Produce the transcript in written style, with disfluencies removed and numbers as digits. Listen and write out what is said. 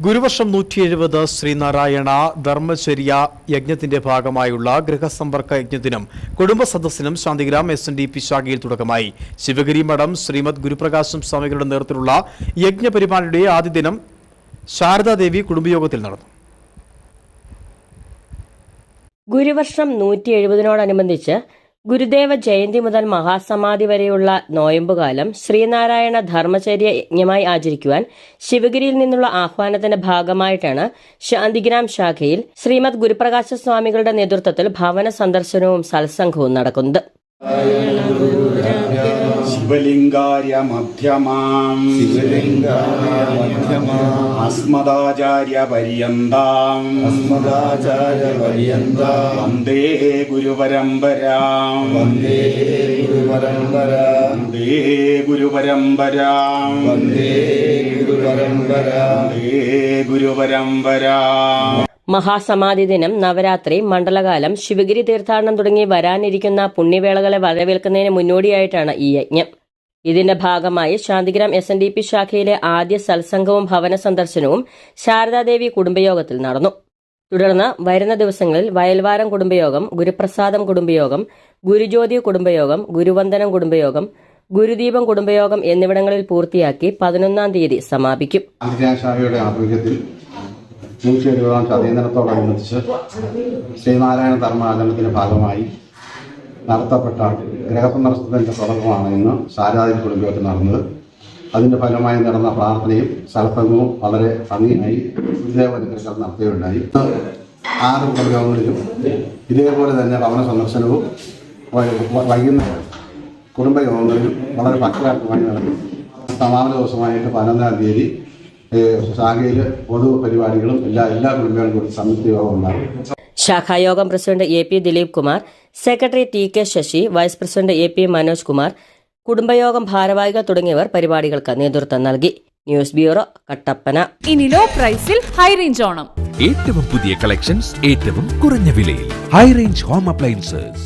ഗുരുവർഷം 170 ശ്രീനാരായണ ധർമ്മചര്യ യജ്ഞത്തിന്റെ ഭാഗമായുള്ള ഗൃഹസമ്പർക്ക യജ്ഞത്തിനും കുടുംബ സദസ്സിനും ശാന്തിഗ്രാം SNDP ശാഖയിൽ തുടക്കമായി. ശിവഗിരി മഠം ശ്രീമദ് ഗുരുപ്രകാശം സ്വാമികളുടെ നേതൃത്വത്തിലുള്ള യജ്ഞ പരിപാടിയുടെ ആദ്യ ദിനം ശാരദാദേവി കുടുംബയോഗത്തിൽ നടന്നു. ഗുരുവർഷം 170-നോടനുബന്ധിച്ച് ഗുരുദേവ ജയന്തി മുതൽ മഹാസമാധി വരെയുള്ള നോയമ്പുകാലം ശ്രീനാരായണ ധർമ്മചര്യ യജ്ഞമായി ആചരിക്കുവാൻ ശിവഗിരിയിൽ നിന്നുള്ള ആഹ്വാനത്തിന്റെ ഭാഗമായിട്ടാണ് ശാന്തിഗ്രാം ശാഖയിൽ ശ്രീമദ് ഗുരുപ്രകാശ സ്വാമികളുടെ നേതൃത്വത്തിൽ ഭവന സന്ദർശനവും സത്സംഗവും നടക്കുന്നത്. ശിവലിംഗാര്യ മധ്യമാം അസ്മദാചാര്യ പര്യന്താം വന്ദേ ഗുരുപരമ്പരാം വന്ദേ ഗുരുപരമ്പരാം. മഹാസമാധി ദിനം, നവരാത്രി, മണ്ഡലകാലം, ശിവഗിരി തീർത്ഥാടനം തുടങ്ങി വരാനിരിക്കുന്ന പുണ്യവേളകളെ വരവേൽക്കുന്നതിന് മുന്നോടിയായിട്ടാണ് ഈ യജ്ഞം. ഇതിന്റെ ഭാഗമായി ശാന്തിഗ്രാം SNDP ശാഖയിലെ ആദ്യ സത്സംഗവും ഭവന സന്ദർശനവും ശാരദാദേവി കുടുംബയോഗത്തിൽ നടന്നു. തുടർന്ന് വരുന്ന ദിവസങ്ങളിൽ വയൽവാരം കുടുംബയോഗം, ഗുരുപ്രസാദം കുടുംബയോഗം, ഗുരുജ്യോതി കുടുംബയോഗം, ഗുരുവന്ദനം കുടുംബയോഗം, ഗുരുദീപം കുടുംബയോഗം എന്നിവിടങ്ങളിൽ പൂർത്തിയാക്കി 11-ാം തീയതി സമാപിക്കും. 170-ാം ചതയദിനത്തോടനുബന്ധിച്ച് ശ്രീനാരായണ ധർമാചരണത്തിന്റെ ഭാഗമായി നടത്തപ്പെട്ട ഗ്രഹസന്ദർശനത്തിന്റെ തുടക്കമാണ് ഇന്ന് ശാരദാദേവി കുടുംബയോഗത്തിൽ നടന്നത്. അതിന്റെ ഫലമായി നടന്ന പ്രാർത്ഥനയും സത്സംഗവും വളരെ ഭംഗിയായി ഗുരുദേവ അനുഗ്രഹം നടത്തുകയുണ്ടായി. 6 കുടുംബയോഗങ്ങളിലും ഇതേപോലെ തന്നെ ഭവന സന്ദർശനവും വൈകുന്നേരം കുടുംബയോഗങ്ങളിലും വളരെ ഭക്തിയാർത്ഥമായി നടന്നു. സമാപന ദിവസമായിട്ട് 11-ാം തീയതി ശാഖയിൽ പൊതു പരിപാടികളും എല്ലാ കുടുംബങ്ങളും കൂടി സംയുക്ത യോഗം ഉണ്ടാകും. ശാഖായോഗം president AP Dileep Kumar, secretary TK Sasi, vice president AP Manoj Kumar, കുടുംബയോഗം ഭാരവാഹികൾ തുടങ്ങിയവർ പരിപാടികൾക്ക് നേതൃത്വം നൽകി. News bureau, Kattappana. ഇനി ലോ പ്രൈസിൽ ഹൈ റേഞ്ച് ഓണം. ഏറ്റവും പുതിയ കളക്ഷൻസ് ഏറ്റവും കുറഞ്ഞ വിലയിൽ. High range home appliances.